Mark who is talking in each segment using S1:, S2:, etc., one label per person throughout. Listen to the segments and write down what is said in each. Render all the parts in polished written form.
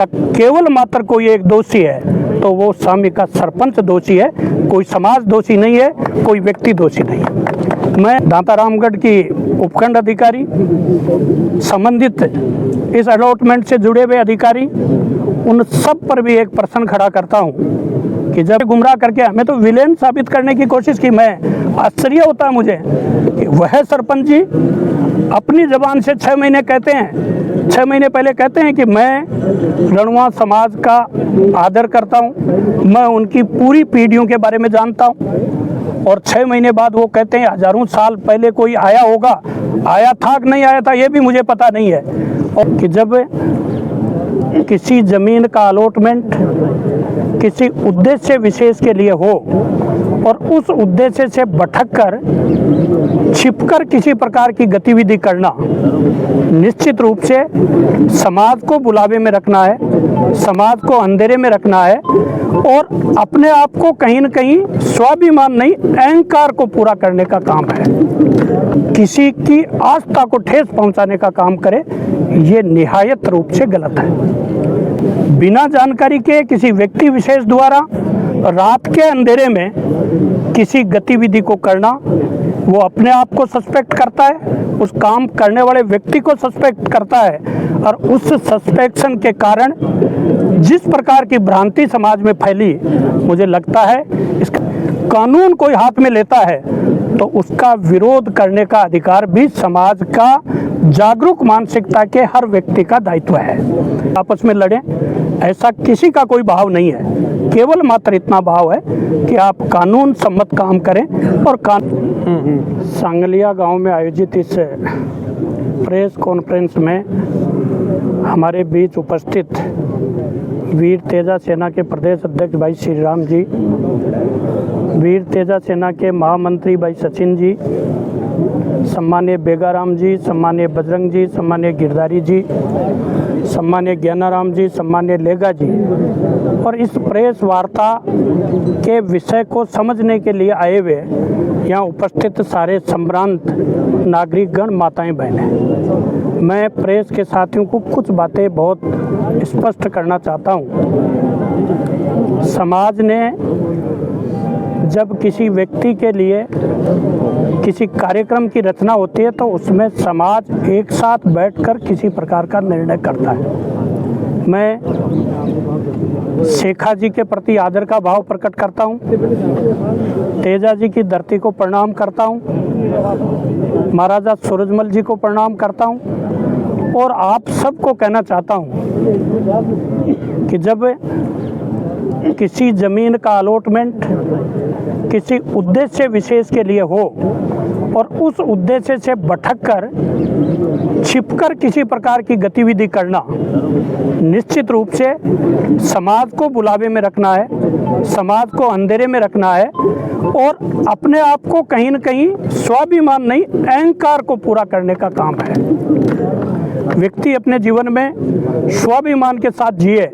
S1: केवल मात्र कोई एक दोषी है तो वो सामी का सरपंच दोषी है, कोई समाज दोषी नहीं है, कोई व्यक्ति दोषी नहीं है। मैं दांतारामगढ़ की उपखंड अधिकारी, संबंधित इस अलॉटमेंट से जुड़े हुए अधिकारी, उन सब पर भी एक प्रश्न खड़ा करता हूँ कि जब गुमराह करके हमें तो विलेन साबित करने की कोशिश की। मैं आश्चर्य होता है मुझे कि वह सरपंच जी अपनी जबान से 6 महीने कहते हैं, 6 महीने पहले कहते हैं कि मैं रणवा समाज का आदर करता हूं, मैं उनकी पूरी पीढ़ियों के बारे में जानता हूं, और 6 महीने बाद वो कहते हैं हजारों साल पहले कोई आया होगा, आया था कि नहीं आया था ये भी मुझे पता नहीं है। और कि जब किसी ज़मीन का अलॉटमेंट किसी उद्देश्य विशेष के लिए हो और उस उद्देश्य से भटककर छिपकर किसी प्रकार की गतिविधि करना, निश्चित रूप से समाज को बुलावे में रखना है, समाज को अंधेरे में रखना है और अपने आप को कहीं न कहीं स्वाभिमान नहीं, अहंकार को पूरा करने का काम है। किसी की आस्था को ठेस पहुंचाने का काम करे, ये निहायत रूप से गलत है। बिना जानकारी के किसी व्यक्ति विशेष द्वारा रात के अंधेरे में किसी गतिविधि को करना, वो अपने आप को सस्पेक्ट करता है, उस काम करने वाले व्यक्ति को सस्पेक्ट करता है, और उस सस्पेक्शन के कारण जिस प्रकार की भ्रांति समाज में फैली, मुझे लगता है इसका कानून कोई हाथ में लेता है तो उसका विरोध करने का अधिकार भी समाज का जागरूक मानसिकता के हर व्यक्ति का दायित्व है। आपस में लड़ें, ऐसा किसी का कोई भाव नहीं है, केवल मात्र इतना भाव है कि आप कानून सम्मत काम करें। और सांगलिया गांव में आयोजित इस प्रेस कॉन्फ्रेंस में हमारे बीच उपस्थित वीर तेजा सेना के प्रदेश अध्यक्ष भाई श्री राम जी, वीर तेजा सेना के महामंत्री भाई सचिन जी, सम्मान्य बेगाराम जी, सम्मान्य बजरंग जी, सम्मान्य गिरधारी जी, सम्मान्य ज्ञानाराम जी, सम्मान्य लेगा जी, और इस प्रेस वार्ता के विषय को समझने के लिए आए हुए यहाँ उपस्थित सारे संभ्रांत नागरिकगण, माताएं, बहनें, मैं प्रेस के साथियों को कुछ बातें बहुत स्पष्ट करना चाहता हूँ। समाज ने जब किसी व्यक्ति के लिए किसी कार्यक्रम की रचना होती है तो उसमें समाज एक साथ बैठकर किसी प्रकार का निर्णय करता है। मैं शेखा जी के प्रति आदर का भाव प्रकट करता हूं, तेजा जी की धरती को प्रणाम करता हूं, महाराजा सूरजमल जी को प्रणाम करता हूं, और आप सबको कहना चाहता हूं कि जब किसी ज़मीन का अलॉटमेंट किसी उद्देश्य विशेष के लिए हो और उस उद्देश्य से भटककर छिपकर किसी प्रकार की गतिविधि करना, निश्चित रूप से समाज को बुलावे में रखना है, समाज को अंधेरे में रखना है और अपने आप को कहीं न कहीं स्वाभिमान नहीं, अहंकार को पूरा करने का काम है। व्यक्ति अपने जीवन में स्वाभिमान के साथ जिए,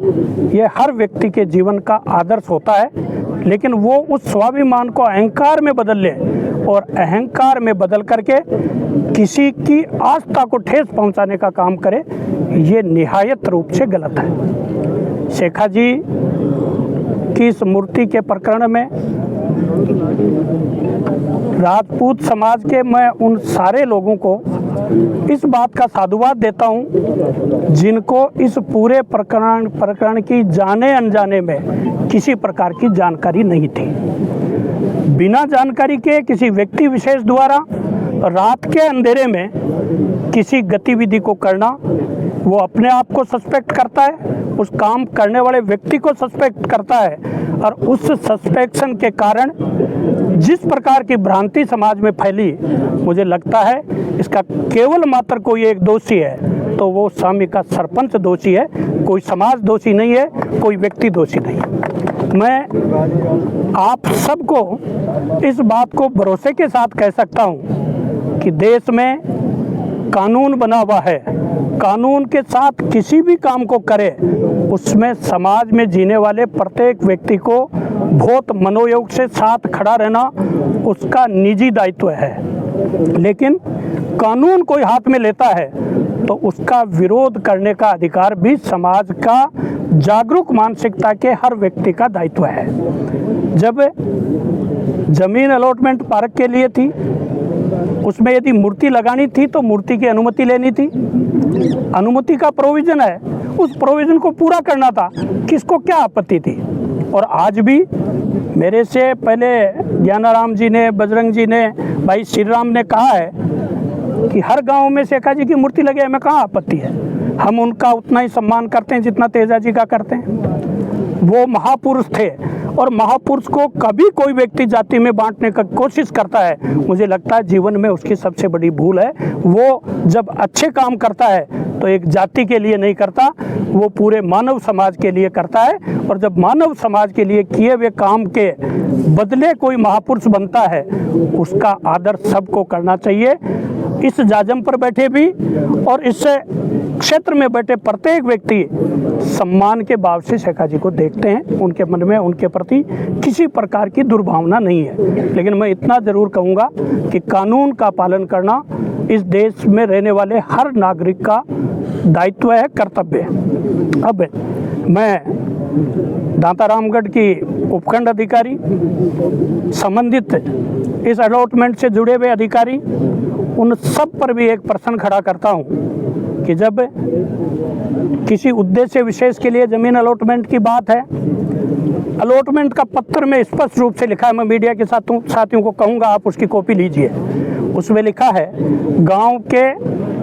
S1: ये हर व्यक्ति के जीवन का आदर्श होता है, लेकिन वो उस स्वाभिमान को अहंकार में बदल ले और अहंकार में बदल करके किसी की आस्था को ठेस पहुंचाने का काम करे, ये निहायत रूप से गलत है। शेखा जी की इस मूर्ति के प्रकरण में राजपूत समाज के मैं उन सारे लोगों को इस बात का साधुवाद देता हूं जिनको इस पूरे प्रकरण की जाने अनजाने में किसी प्रकार की जानकारी नहीं थी। बिना जानकारी के किसी व्यक्ति विशेष द्वारा रात के अंधेरे में किसी गतिविधि को करना, वो अपने आप को सस्पेक्ट करता है, उस काम करने वाले व्यक्ति को सस्पेक्ट करता है, और उस सस्पेक्शन के कारण जिस प्रकार की भ्रांति समाज में फैली, मुझे लगता है इसका केवल मात्र कोई एक दोषी है तो वो सामी का सरपंच दोषी है, कोई समाज दोषी नहीं है, कोई व्यक्ति दोषी नहीं है। मैं आप सबको इस बात को भरोसे के साथ कह सकता हूँ कि देश में कानून बना हुआ है, कानून के साथ किसी भी काम को करे उसमें समाज में जीने वाले प्रत्येक व्यक्ति को बहुत मनोयोग से साथ खड़ा रहना उसका निजी दायित्व है। लेकिन कानून कोई हाथ में लेता है तो उसका विरोध करने का अधिकार भी समाज का जागरूक मानसिकता के हर व्यक्ति का दायित्व है। जब जमीन अलॉटमेंट पार्क के लिए थी, उसमें यदि मूर्ति लगानी थी तो मूर्ति की अनुमति लेनी थी। अनुमति का प्रोविज़न है, उस प्रोविज़न को पूरा करना था, किसको क्या आपत्ति थी। और आज भी मेरे से पहले ज्ञानाराम जी ने, बजरंग जी ने, भाई श्री राम ने कहा है कि हर गांव में शेखा जी की मूर्ति लगे, हमें कहाँ आपत्ति है। हम उनका उतना ही सम्मान करते हैं जितना तेजा जी का करते हैं। वो महापुरुष थे और महापुरुष को कभी कोई व्यक्ति जाति में बांटने का कोशिश करता है, मुझे लगता है जीवन में उसकी सबसे बड़ी भूल है। वो जब अच्छे काम करता है तो एक जाति के लिए नहीं करता, वो पूरे मानव समाज के लिए करता है। और जब मानव समाज के लिए किए हुए काम के बदले कोई महापुरुष बनता है, उसका आदर सबको करना चाहिए। इस जाजम पर बैठे भी और इस क्षेत्र में बैठे प्रत्येक व्यक्ति सम्मान के भाव से शेखा जी को देखते हैं। उनके मन में उनके प्रति किसी प्रकार की दुर्भावना नहीं है। लेकिन मैं इतना ज़रूर कहूँगा कि कानून का पालन करना इस देश में रहने वाले हर नागरिक का दायित्व है, कर्तव्य है। अब मैं दांतारामगढ़ की उपखंड अधिकारी, संबंधित इस अलॉटमेंट से जुड़े हुए अधिकारी, उन सब पर भी एक प्रश्न खड़ा करता हूँ कि जब किसी उद्देश्य विशेष के लिए ज़मीन अलॉटमेंट की बात है, अलॉटमेंट का पत्र में स्पष्ट रूप से लिखा है, मैं मीडिया के साथियों को कहूँगा आप उसकी कॉपी लीजिए। उसमें लिखा है गांव के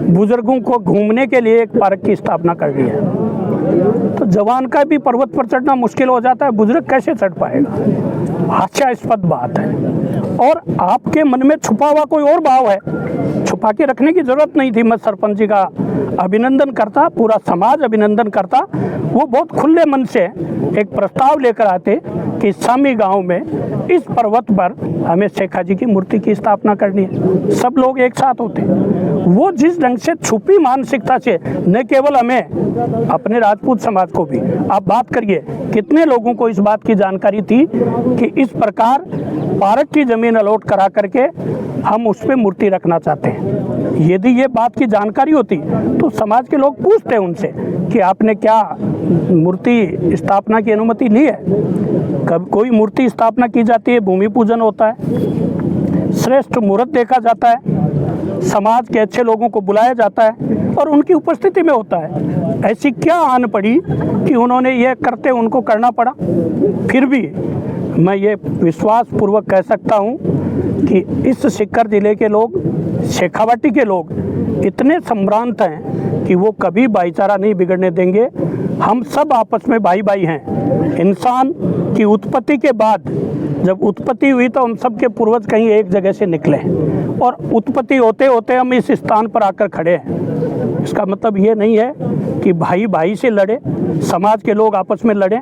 S1: बुजुर्गों को घूमने के लिए एक पार्क की स्थापना करनी है। तो जवान का भी पर्वत पर चढ़ना मुश्किल हो जाता है, बुजुर्ग कैसे चढ़ पाएगा? हास्यास्पद बात है। और आपके मन में छुपा हुआ कोई और भाव है, छुपा के रखने की जरूरत नहीं थी। मैं सरपंच जी का अभिनंदन करता, पूरा समाज अभिनंदन करता। वो बहुत खुले मन से एक प्रस्ताव लेकर आते कि सामी गांव में इस पर्वत पर हमें शेखा जी की मूर्ति की स्थापना करनी है, सब लोग एक साथ होते। वो जिस ढंग से छुपी मानसिकता से, न केवल हमें, अपने राजपूत समाज को भी, आप बात करिए कितने लोगों को इस बात की जानकारी थी कि इस प्रकार पार्क की ज़मीन अलॉट करा करके हम उस पर मूर्ति रखना चाहते हैं। यदि ये बात की जानकारी होती तो समाज के लोग पूछते उनसे कि आपने क्या मूर्ति स्थापना की अनुमति ली है? कब कोई मूर्ति स्थापना की जाती है, भूमि पूजन होता है, श्रेष्ठ मुहूर्त देखा जाता है, समाज के अच्छे लोगों को बुलाया जाता है और उनकी उपस्थिति में होता है। ऐसी क्या आन पड़ी कि उन्होंने ये करते उनको करना पड़ा? फिर भी मैं ये विश्वास पूर्वक कह सकता हूँ कि इस सीकर जिले के लोग, शेखावाटी के लोग इतने संभ्रांत हैं कि वो कभी भाईचारा नहीं बिगड़ने देंगे। हम सब आपस में भाई भाई हैं। इंसान की उत्पत्ति के बाद जब उत्पत्ति हुई तो हम सब के पूर्वज कहीं एक जगह से निकले और उत्पत्ति होते होते हम इस स्थान पर आकर खड़े हैं। इसका मतलब ये नहीं है कि भाई भाई से लड़े, समाज के लोग आपस में लड़ें,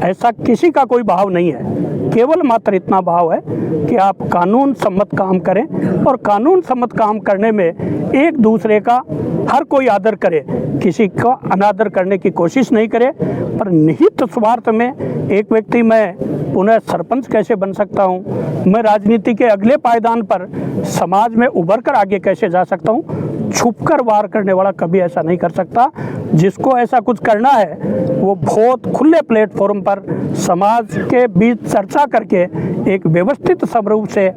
S1: ऐसा किसी का कोई भाव नहीं है। केवल मात्र इतना भाव है कि आप कानून सम्मत काम करें और कानून सम्मत काम करने में एक दूसरे का हर कोई आदर करे, किसी का अनादर करने की कोशिश नहीं करे। पर निहित स्वार्थ में एक व्यक्ति मैं पुनः सरपंच कैसे बन सकता हूँ, मैं राजनीति के अगले पायदान पर समाज में उभर कर आगे कैसे जा सकता हूँ, छुपकर वार करने वाला कभी ऐसा नहीं कर सकता। जिसको ऐसा कुछ करना है वो बहुत खुले प्लेटफॉर्म पर समाज के बीच चर्चा करके एक व्यवस्थित स्वरूप से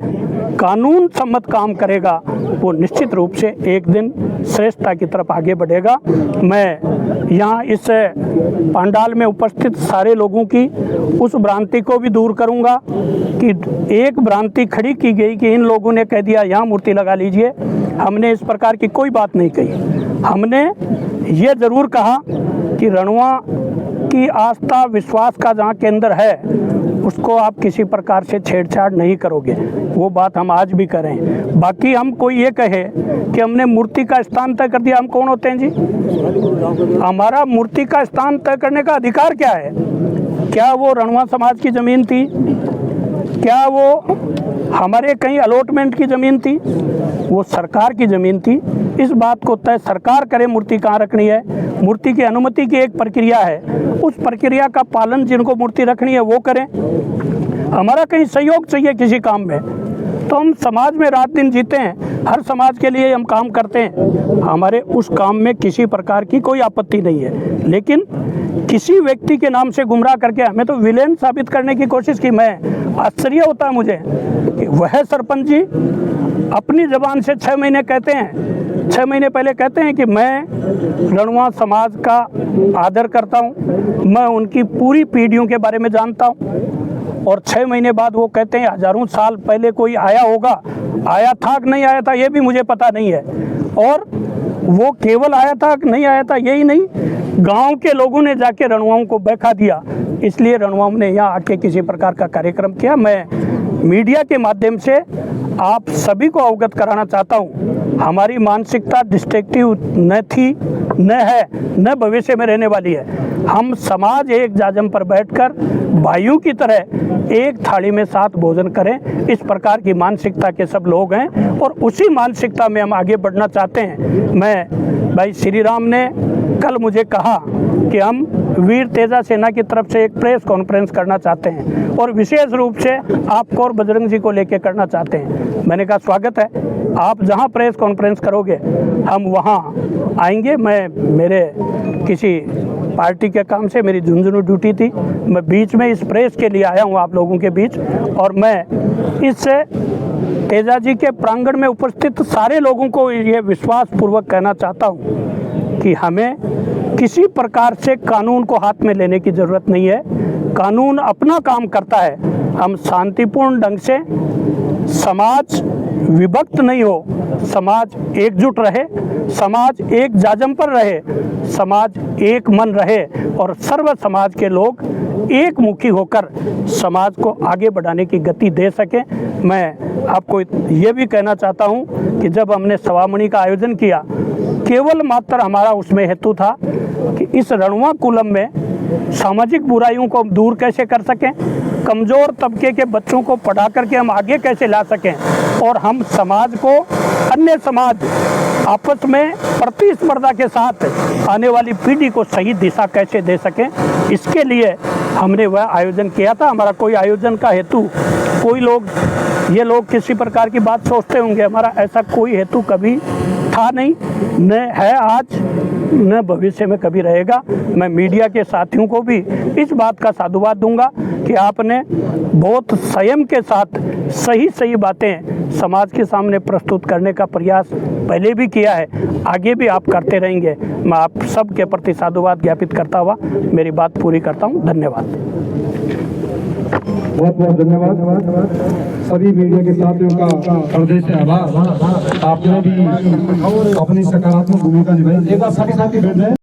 S1: कानून सम्मत काम करेगा, वो निश्चित रूप से एक दिन श्रेष्ठता की तरफ आगे बढ़ेगा। मैं यहाँ इस पंडाल में उपस्थित सारे लोगों की उस भ्रांति को भी दूर करूँगा कि एक भ्रांति खड़ी की गई कि इन लोगों ने कह दिया यहाँ मूर्ति लगा लीजिए। हमने इस प्रकार की कोई बात नहीं कही। हमने ये ज़रूर कहा कि रणवा की आस्था विश्वास का जहाँ केंद्र है उसको आप किसी प्रकार से छेड़छाड़ नहीं करोगे, वो बात हम आज भी करें। बाकी हम कोई ये कहे कि हमने मूर्ति का स्थान तय कर दिया, हम कौन होते हैं जी? हमारा मूर्ति का स्थान तय करने का अधिकार क्या है? क्या वो रणवा समाज की ज़मीन थी? क्या वो हमारे कहीं अलॉटमेंट की ज़मीन थी? वो सरकार की ज़मीन थी। इस बात को तय सरकार करे मूर्ति कहाँ रखनी है। मूर्ति की अनुमति की एक प्रक्रिया है, उस प्रक्रिया का पालन जिनको मूर्ति रखनी है वो करें। हमारा कहीं सहयोग चाहिए किसी काम में तो हम समाज में रात दिन जीते हैं, हर समाज के लिए हम काम करते हैं, हमारे उस काम में किसी प्रकार की कोई आपत्ति नहीं है। लेकिन किसी व्यक्ति के नाम से गुमराह करके हमें तो विलेन साबित करने की कोशिश की। मैं आश्चर्य होता है मुझे कि वह सरपंच जी अपनी ज़बान से 6 महीने कहते हैं, 6 महीने पहले कहते हैं कि मैं रणवा समाज का आदर करता हूं, मैं उनकी पूरी पीढ़ियों के बारे में जानता हूं, और 6 महीने बाद वो कहते हैं हज़ारों साल पहले कोई आया होगा, आया था कि नहीं आया था ये भी मुझे पता नहीं है। और वो केवल आया था कि नहीं आया था यही नहीं, गांव के लोगों ने जाके रणवाओं को बहका दिया, इसलिए रणवाओं ने यहाँ आके किसी प्रकार का कार्यक्रम किया। मैं मीडिया के माध्यम से आप सभी को अवगत कराना चाहता हूँ, हमारी मानसिकता डिस्ट्रक्टिव न थी, न है, न भविष्य में रहने वाली है। हम समाज एक जाजम पर बैठकर भाइयों की तरह एक थाली में साथ भोजन करें, इस प्रकार की मानसिकता के सब लोग हैं और उसी मानसिकता में हम आगे बढ़ना चाहते हैं। मैं भाई श्री राम ने कल मुझे कहा कि हम वीर तेजा सेना की तरफ से एक प्रेस कॉन्फ्रेंस करना चाहते हैं और विशेष रूप से आपको और बजरंग जी को लेकर करना चाहते हैं। मैंने कहा स्वागत है, आप जहां प्रेस कॉन्फ्रेंस करोगे हम वहां आएंगे। मैं मेरे किसी पार्टी के काम से मेरी झुंझुनू ड्यूटी थी, मैं बीच में इस प्रेस के लिए आया हूं आप लोगों के बीच, और मैं इससे तेजा जी के प्रांगण में उपस्थित सारे लोगों को ये विश्वास पूर्वक कहना चाहता हूं कि हमें किसी प्रकार से कानून को हाथ में लेने की ज़रूरत नहीं है। कानून अपना काम करता है, हम शांतिपूर्ण ढंग से, समाज विभक्त नहीं हो, समाज एकजुट रहे, समाज एक जाजम पर रहे, समाज एक मन रहे और सर्व समाज के लोग एक मुखी होकर समाज को आगे बढ़ाने की गति दे सकें। मैं आपको ये भी कहना चाहता हूं कि जब हमने सवामणि का आयोजन किया, केवल मात्र हमारा उसमें हेतु था कि इस रणवा कुलम में सामाजिक बुराइयों को दूर कैसे कर सकें, कमज़ोर तबके के बच्चों को पढ़ा करके हम आगे कैसे ला सकें और हम समाज को, अन्य समाज आपस में प्रतिस्पर्धा के साथ आने वाली पीढ़ी को सही दिशा कैसे दे सकें, इसके लिए हमने वह आयोजन किया था। हमारा कोई आयोजन का हेतु, कोई लोग, ये लोग किसी प्रकार की बात सोचते होंगे, हमारा ऐसा कोई हेतु कभी था नहीं, न है आज, न भविष्य में कभी रहेगा। मैं मीडिया के साथियों को भी इस बात का साधुवाद दूंगा कि आपने बहुत संयम के साथ सही सही बातें समाज के सामने प्रस्तुत करने का प्रयास पहले भी किया है, आगे भी आप करते रहेंगे। मैं आप सब के प्रति साधुवाद ज्ञापित करता हुआ मेरी बात पूरी करता हूँ। धन्यवाद।
S2: बहुत बहुत धन्यवाद सभी मीडिया के साथियों का हृदय से आभार। आपने भी अपनी सकारात्मक भूमिका निभाई। एक बार सभी साथी बैठ रहे हैं।